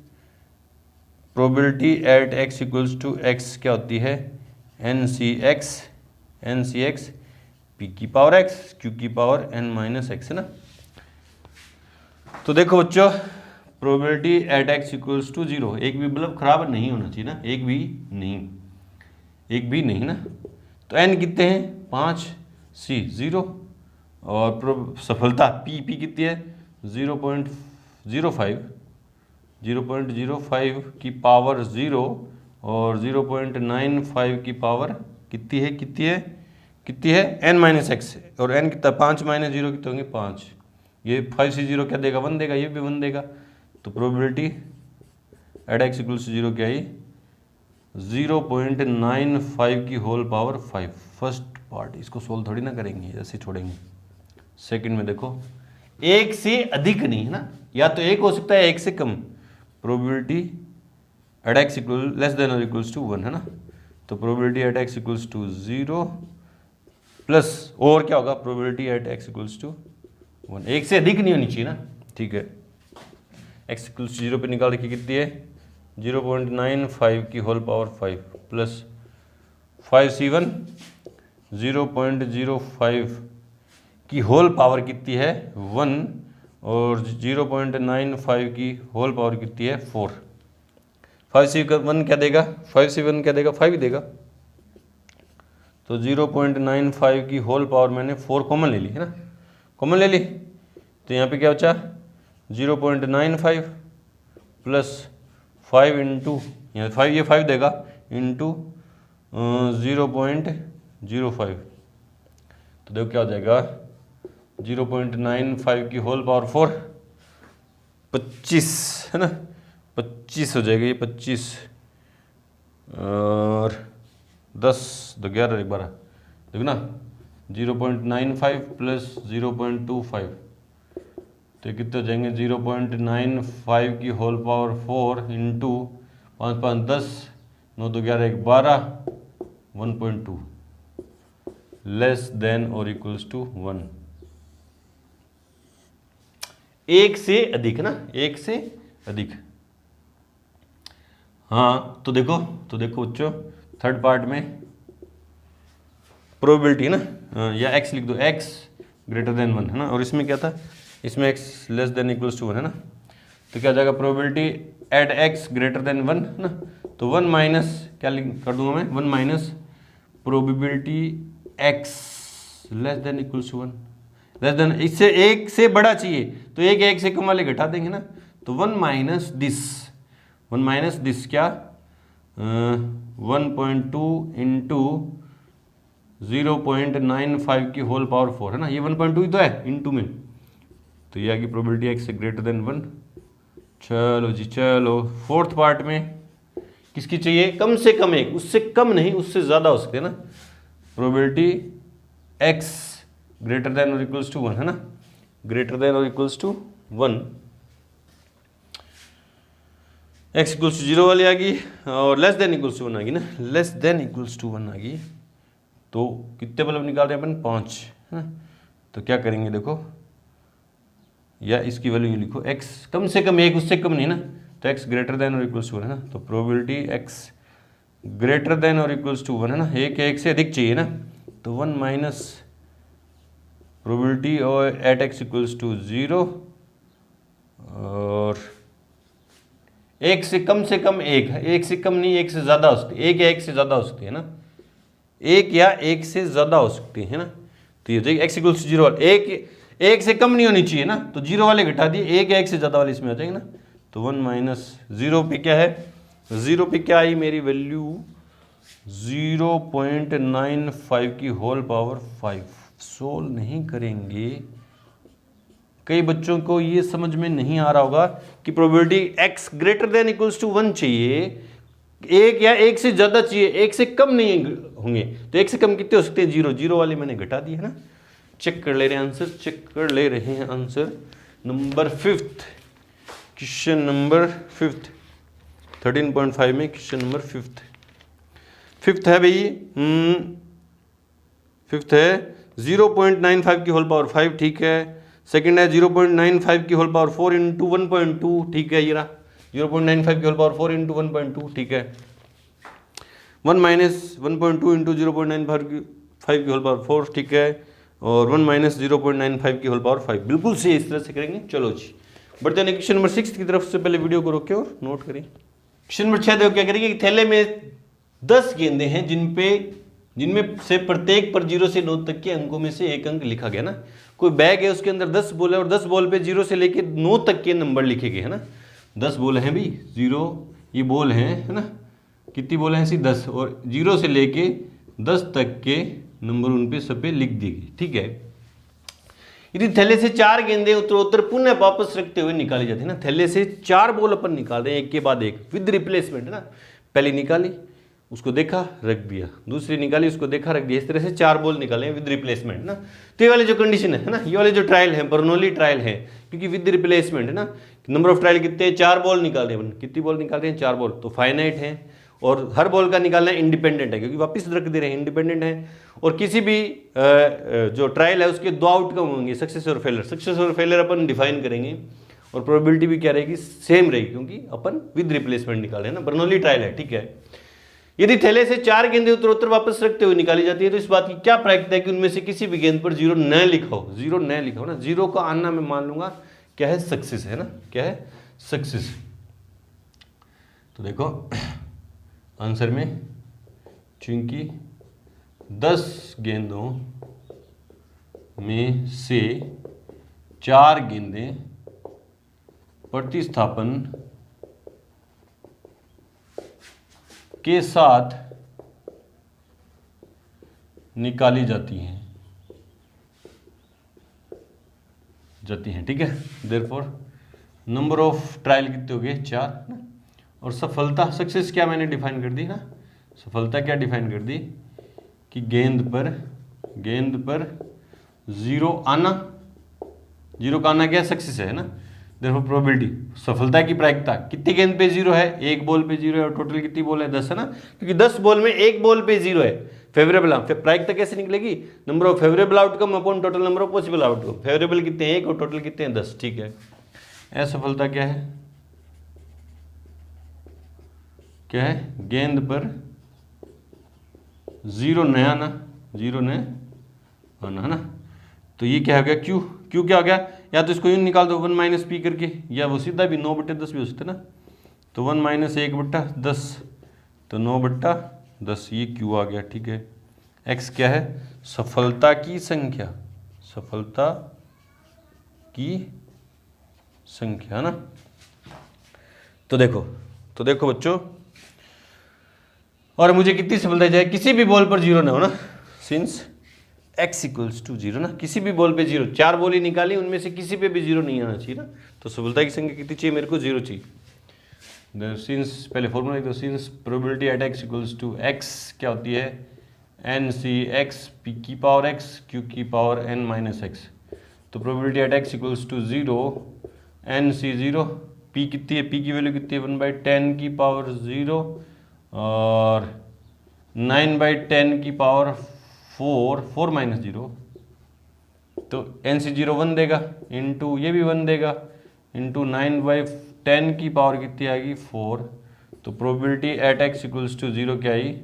probability at x equals to x क्या होती है, NCx p की पावर x q की पावर n माइनस x है ना। तो देखो बच्चों, probability at x equals to 0, एक भी बल्ब खराब नहीं होना चाहिए ना, एक भी नहीं ना। तो n कितने हैं 5, c 0, और सफलता p कितनी है 0.05 की पावर 0 और 0.95 की पावर कितनी है n माइनस एक्स, और n कितना 5 माइनस 0 कितने होंगे 5, ये 5c0 क्या देगा 1 देगा, ये भी 1 देगा। तो probability at x equals to 0 क्या है 0.95 की होल पावर 5। फर्स्ट पार्ट इसको सोल्व थोड़ी ना करेंगे, ऐसे छोड़ेंगे। सेकंड में देखो, एक से अधिक नहीं है ना, या तो एक हो सकता है एक से कम, probability at x equal less than और इक्वल्स टू 1 है ना। तो probability at x equals to 0 plus और क्या होगा, probability at x equals to 1, एक से अधिक नहीं होनी चाहिए ना, ठीक है। x इक्वल्स टू 0 पे निकाल रखी कितनी है 0.95 की होल पावर 5 प्लस 5c1 0.05 की होल पावर कितनी है 1, और 0.95 की होल पावर कितनी है 4। 5c1 क्या देगा 5 ही देगा। तो 0.95 की होल पावर मैंने 4 कॉमन ले ली है ना, कॉमन ले ली, तो यहाँ पे क्या बचा 0.95 प्लस 5 इंटू, यहाँ 5 ये 5 देगा इंटू 0.05, तो देखो क्या हो जाएगा 0.95 की होल पावर 4 25 है ना, 25 हो जाएगा ये 25, और 10 तो 11 एक बार देखो ना 0.95 प्लस 0.25, तो कितने हो जाएंगे 0.95 की होल पावर 4 इंटू 5 5 10 9 तो 11 1 12 1.2 लेस देन और इक्वल्स टू 1, एक से अधिक ना, एक से अधिक। हाँ तो देखो बच्चों थर्ड पार्ट में प्रोबेबिलिटी ना, या x लिख दो, x ग्रेटर देन 1 है ना, और इसमें क्या था, इसमें x less than equals to 1 है ना। तो क्या हो जाएगा probability at x greater than 1 है ना, तो 1 माइनस क्या कर दूंगा मैं 1 minus probability x less than equals to 1, less than इससे एक से बड़ा चाहिए तो एक से कम वाले घटा देंगे ना, तो 1 माइनस दिस क्या 1.2 इंटू 0.95 की होल पावर 4 है ना, ये 1.2 ही तो है इंटू में, तो ये आ गई प्रोबेबिलिटी x से ग्रेटर देन 1। चलो जी चलो, फोर्थ पार्ट में किसकी चाहिए, कम से कम एक, उससे कम नहीं उससे ज़्यादा हो सकते हैं ना। प्रोबेबिलिटी x ग्रेटर देन और इक्वल्स टू 1 है ना, ग्रेटर देन और equals to 1, x equals to 0 वाली आ गई, और लेस देन इक्वल्स टू 1 आ गई ना, लेस देन इक्वल्स टू 1 आ गई। तो कितने बल्ब निकाल रहे हैं अपन 5 है ना, तो क्या करेंगे देखो, या इसकी वैल्यू लिखो x कम से कम एक उससे कम नहीं ना, तो x ग्रेटर देन और इक्वल्स टू 1 है ना, तो प्रोबेबिलिटी x ग्रेटर देन और इक्वल्स टू 1 है ना, एक या एक से अधिक चाहिए ना, तो 1 माइनस प्रोबेबिलिटी और एट x इक्वल्स टू 0 और एक से कम एक है, एक से कम नहीं, एक से ज़्यादा हो सकती है, एक या एक से ज़्यादा हो सकती है ना, एक या एक से ज़्यादा हो सकती है ना, तो ये देखिए x इक्वल्स टू 0 एक से कम नहीं होनी चाहिए ना, तो 0 वाले घटा दिए, एक या एक से ज़्यादा वाले इसमें आ जाएंगे ना, तो 1 माइनस 0 पे क्या है, 0 पे क्या आई मेरी वैल्यू 0.95 की होल पावर 5। सोल्व नहीं करेंगे, कई बच्चों को ये समझ में नहीं आ रहा होगा कि probability x greater than equals to 1 चाहिए, एक या एक से ज्यादा चाहिए, एक से कम नहीं होंगे, तो एक से कम कितने हो सकते हैं, 0, 0 वाले मैंने घटा दिए है ना। चेक कर ले रहे हैं आंसर, चेक कर ले रहे हैं आंसर नंबर 5, क्वेश्चन नंबर 5 13.5 में क्वेश्चन नंबर 5 है भाई, 5 है 0.95 की होल पावर 5, ठीक है। सेकंड है 0.95 की होल पावर 4 इंटू 1.2, ठीक है, ये रहा 0.95 की होल पावर 4 इंटू 1.2, ठीक है। 1 माइनस 1.2 इंटू 0.95 की होल पावर 4, ठीक है, और 1 माइनस 0.95 की होल पावर 5, बिल्कुल सही, इस तरह से करेंगे। चलो जी बढ़ते हैं क्वेश्चन नंबर 6 की तरफ। से पहले वीडियो को रोके और नोट करें। क्वेश्चन नंबर 6 देखो क्या करेंगे, थैले में 10 गेंदे हैं जिनमें से प्रत्येक पर 0 से 9 तक के अंकों में से एक अंक लिखा गया ना। कोई बैग है, उसके अंदर 10 बॉल है और 10 बॉल पे 0 से लेके 9 तक के नंबर लिखे गए है ना। 10 बॉल हैं भाई, 0 ये बॉल हैं है ना, कितनी बॉल हैं ऐसी 10, और 0 से लेके 10 तक के नंबर उन पे सब पे लिख दिए गए, ठीक है। यदि थैले से 4 गेंदें उत्तरोत्तर पुनः वापस रखते हुए निकाली जाती है ना, थैले से 4 बॉल अपन निकाल रहे हैं एक के बाद एक विद रिप्लेसमेंट है ना, पहले निकाली उसको देखा रख दिया, दूसरी निकाली उसको देखा रख दिया, इस तरह से 4 बॉल निकाले विद रिप्लेसमेंट ना। तो ये वाली जो कंडीशन है ना, ये वाले जो ट्रायल है बर्नौली ट्रायल है, क्योंकि विद रिप्लेसमेंट है ना, नंबर ऑफ ट्रायल कितने, 4 बॉल निकाल रहे हैं, कितनी बॉल निकाल रहे हैं, 4 बॉल, तो फाइनाइट है, और हर बॉल का निकालना इंडिपेंडेंट है क्योंकि वापस रख दे रहे हैं, इंडिपेंडेंट है। और किसी भी जो ट्रायल है उसके 2 आउटकम होंगे, सक्सेस और फेलियर। सक्सेस और फेलियर अपन डिफाइन करेंगे, और प्रोबेबिलिटी भी क्या रहेगी, सेम रहेगी, क्योंकि अपन विद रिप्लेसमेंट निकाल रहे हैं ना, बर्नौली ट्रायल है, ठीक है। यदि थैले से 4 गेंदें उत्तरोत्तर वापस रखते हुए निकाली जाती है तो इस बात की क्या प्रायिकता है कि उनमें से किसी भी गेंद पर 0 न लिखा हो, 0 न लिखा हो ना, 0 का आना मैं मान लूंगा क्या है, सक्सेस है ना, क्या है, सक्सेस। तो देखो आंसर में चूंकि 10 गेंदों में से 4 गेंदें प्रतिस्थापन के साथ निकाली जाती हैं, ठीक है। देयरफॉर नंबर ऑफ ट्रायल कितने हो गए, 4 ना। और सफलता, सक्सेस क्या मैंने डिफाइन कर दी ना, सफलता क्या डिफाइन कर दी कि गेंद पर 0 आना, 0 का आना क्या सक्सेस है ना। देखो प्रोबेबिलिटी, सफलता की प्रायिकता, कितनी गेंद पे 0 है, एक बॉल पे 0 है, और टोटल कितनी बॉल है, 10 है ना, क्योंकि 10 बॉल में एक बॉल पे 0 है। फेवरेबल, प्रायिकता कैसे निकलेगी, number of favourable outcome upon total number of possible outcome. Favourable कितने हैं 1 और टोटल कितने हैं 10, ठीक है। असफलता क्या है, गेंद पर 0 न आना, 0 न आना है ना। तो ये क्या हो गया, क्यू क्या हो गया, या तो इसको यूं निकाल दो 1 माइनस पी करके, या वो सीधा भी 9/10 भी हो सकता है ना। तो 1 माइनस 1/10, तो 9/10 ये क्यू आ गया, ठीक है। एक्स क्या है, सफलता की संख्या, सफलता की संख्या है ना। तो देखो बच्चों, और मुझे कितनी सफलता जाए, किसी भी बॉल पर 0 ना हो ना, सिंस x इक्वल्स टू 0 ना, किसी भी बॉल पे 0, 4 बॉल ही निकाली, उनमें से किसी पे भी 0 नहीं आना चाहिए ना। तो सफलता की संख्या कितनी चाहिए, मेरे को 0 चाहिए। सिंस पहले फॉर्मूला लिख दो, since probability at x equals to x क्या होती है, NC(x) p की पावर x q की पावर n माइनस x। तो probability at x equals to 0 NC0, p कितनी है, p की वैल्यू कितनी है 1/10 की पावर 0 और 9/10 की पावर 4 माइनस 0, तो NC0 1 देगा, इंटू ये भी 1 देगा, इंटू 9/10 10 की पावर कितनी आएगी 4, तो probability at x equals to 0 क्या आई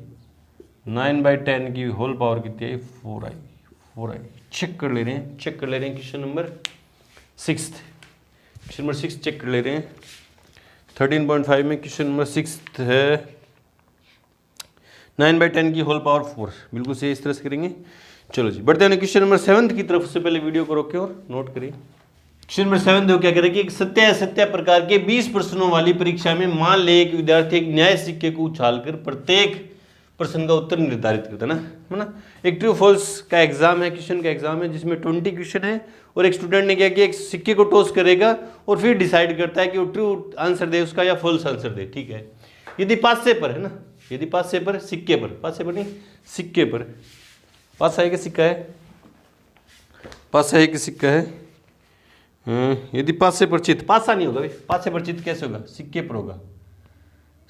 9/10 की होल पावर कितनी आई 4 आई। चेक कर ले रहे हैं क्वेश्चन नंबर 6 चेक कर ले रहे हैं। 13.5 में क्वेश्चन नंबर 6 है 9/10 की होल पावर 4, बिल्कुल सही, इस तरह से करेंगे। चलो जी बढ़ते हैं क्वेश्चन नंबर 7 की तरफ। उससे पहले वीडियो को रोके और नोट करिए। क्वेश्चन नंबर 7 देखो क्या करेगी, एक सत्य असत्य प्रकार के 20 प्रश्नों वाली परीक्षा में मान ले एक विद्यार्थी एक न्याय सिक्के को उछालकर प्रत्येक प्रश्न का उत्तर निर्धारित करता है ना। एक ट्रू फॉल्स का एग्जाम है, क्वेश्चन का एग्जाम है जिसमें 20 क्वेश्चन है और एक स्टूडेंट ने क्या किया, एक सिक्के को टॉस करेगा और फिर डिसाइड करता है कि वो ट्रू आंसर दे उसका या फॉल्स आंसर दे। ठीक है, यदि पासे पर है ना, यदि पासे पर सिक्के पर, पासे पर नहीं सिक्के पर, पासा है कि सिक्का है, पासा है कि सिक्का है, यदि पासे पर चित, पासा नहीं होगा, पासे पर चित कैसे होगा, सिक्के पर होगा,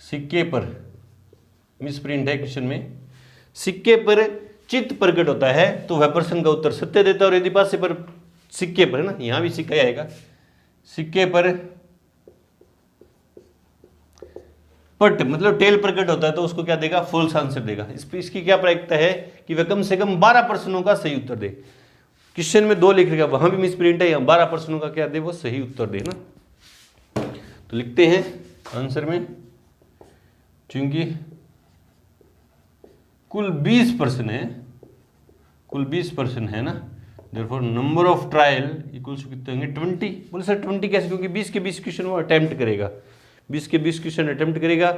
सिक्के पर मिस प्रिंट है क्वेश्चन में, सिक्के पर चित्त प्रकट होता है तो वह प्रश्न का उत्तर सत्य देता है। और यदि पासे पर सिक्के पर है ना, यहां भी सिक्का आएगा, सिक्के पर पट मतलब टेल प्रकट होता है तो उसको क्या देगा, फॉल्स आंसर देगा। इसकी क्या प्रायिकता है कि वह कम से कम 12 प्रश्नों का सही उत्तर दे। क्वेश्चन में 2 लिख रखा, वहां भी मिस प्रिंट है, यहाँ 12 प्रश्नों का क्या दे, वो सही उत्तर दे ना। तो लिखते हैं आंसर में, चूंकि कुल 20 प्रश्न है, कुल 20 प्रश्न है ना, therefore number of trial equals to कितने होंगे 20। बोले सर 20 कैसे, क्योंकि 20 के 20 क्वेश्चन वो अटेम्प्ट करेगा, 20 के 20 क्वेश्चन अटेम्प्ट करेगा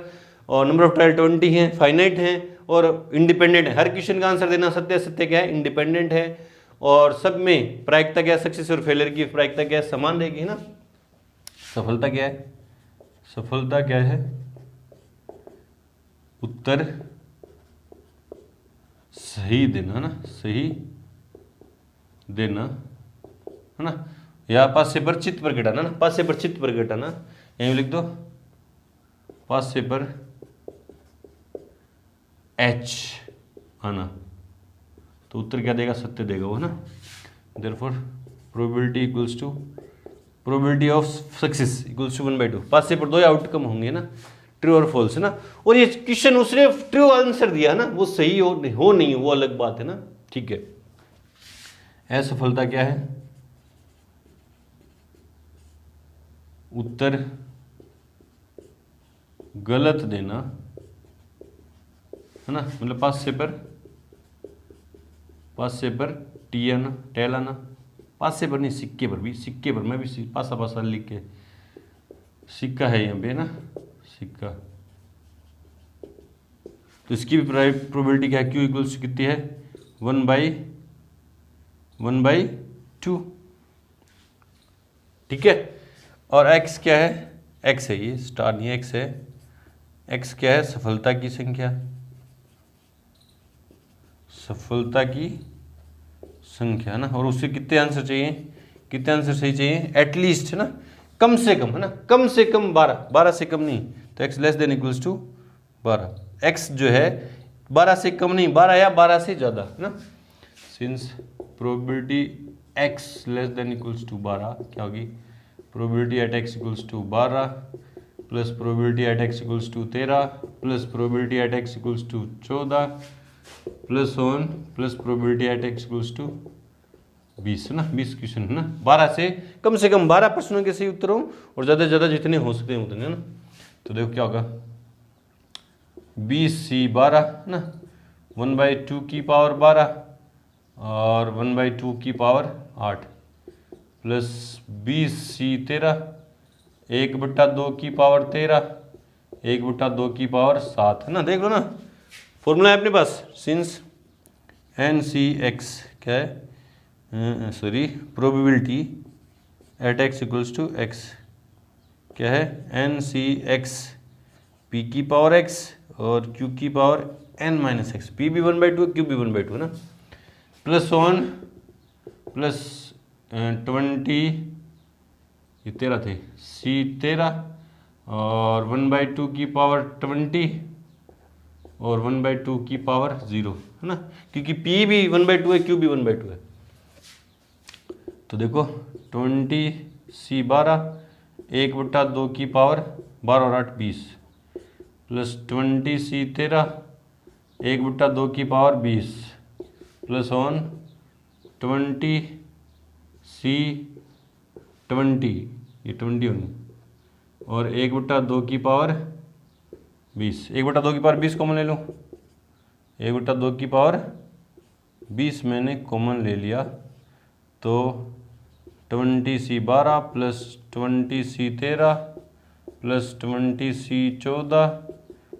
और नंबर ऑफ ट्रायल 20 है, फाइनाइट है और इंडिपेंडेंट है। हर क्वेश्चन का आंसर देना सत्य सत्य क्या है, इंडिपेंडेंट है और सब में प्रायिकता क्या है, सक्सेस और फेलियर की प्रायिकता क्या है, समान रहेगी ना। सफलता क्या है, सफलता क्या है, उत्तर सही देना ना, सही देना है ना, या पासे पर चित्त प्रकटाना ना, पासे पर चित्त प्रकटाना, यहीं लिख दो पासे पर एच आना, तो उत्तर क्या देगा, सत्य देगा वो ना। Therefore probability equals to probability of success equals to 1/2। पासे पर 2 आउटकम होंगे ना, ट्रू और फॉल्स है ना। और ये क्वेश्चन उसने ट्रू आंसर दिया ना, वो सही हो नहीं हो वो अलग बात है ना। ठीक है, असफलता क्या है, उत्तर गलत देना है ना, मतलब पासे पर टी आना, टेल आना, पासे पर नहीं सिक्के पर भी, सिक्के पर मैं भी पासा पासा लिख के, सिक्का है यहाँ पे ना, सिक्का, तो इसकी भी प्रोबेबिलिटी क्या है, क्यू इक्वल्स कितनी है 1/2। ठीक है, और x क्या है, x है, ये स्टार नहीं है, x है, x क्या है, सफलता की संख्या, सफलता की संख्या है ना। और उससे कितने आंसर चाहिए, कितने आंसर सही चाहिए, एटलीस्ट है ना, कम से कम है ना, कम से कम 12 से कम नहीं, तो x less than equals to 12, x जो है 12 से कम नहीं, 12 या 12 से ज़्यादा है ना। Since probability x less than equals to 12 क्या होगी, probability at x equals to 12 plus probability at x equals to 13 plus probability at x equals to 14 plus probability at x equals to 20 है ना। 20 क्वेश्चन है ना, 12 से कम 12 प्रश्नों के सही उत्तर हो और ज़्यादा से ज़्यादा जितने हो सकते हैं उतने है ना। तो देखो क्या होगा, 20C12 ना, 1/2 की पावर 12 और 1/2 की पावर 8 प्लस 20C13 1/2 की पावर 13 1/2 की पावर 7 है ना। देख लो ना, फॉर्मूला है अपने पास, सिंस NCX क्या है, sorry probability at x equals to x क्या है, NCX P की पावर x और Q की पावर n-x, P भी 1/2 है, Q भी 1/2 है ना, प्लस 1 प्लस 20 ये 13 थे, C13 और 1/2 की पावर 20 और 1/2 की पावर 0 है ना, क्योंकि P भी 1/2 है, Q भी 1/2 है। तो देखो 20C12 1/2 की पावर 12 और 8 20 प्लस 20c 13 1/2 की पावर 20 प्लस ऑन 20c 20 ये 20 होनी और 1/2 की पावर 20 1/2 की पावर 20 कॉमन ले लूँ 1/2 की पावर 20 मैंने कॉमन ले लिया तो 20c 12 plus 20c 13 plus 20c 14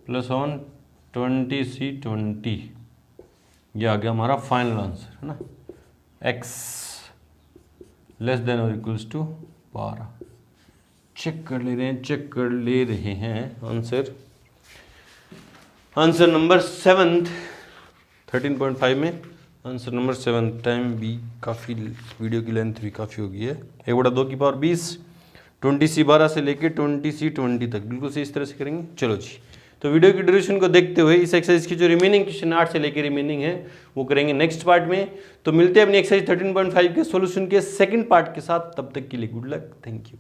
plus on 20c 20 ये आ गया हमारा फाइनल आंसर है ना x लेस देन और इक्वल्स टू 12। चेक कर ले रहे हैं आंसर नंबर 7 13.5 में आंसर नंबर 7 टाइम भी काफ़ी वीडियो की लेंथ भी काफ़ी हो गई है 1/2 की पावर 20 20c 12 से लेके 20c 20 तक बिल्कुल से इस तरह से करेंगे। चलो जी तो वीडियो की ड्यूरेशन को देखते हुए इस एक्सरसाइज की जो रिमेनिंग क्वेश्चन 8 से लेकर रिमेनिंग है वो करेंगे नेक्स्ट पार्ट में। तो मिलते हैं अपनी एक्सरसाइज 13.5 के सॉल्यूशन के सेकंड पार्ट के साथ, तब तक के लिए गुड लक, थैंक यू।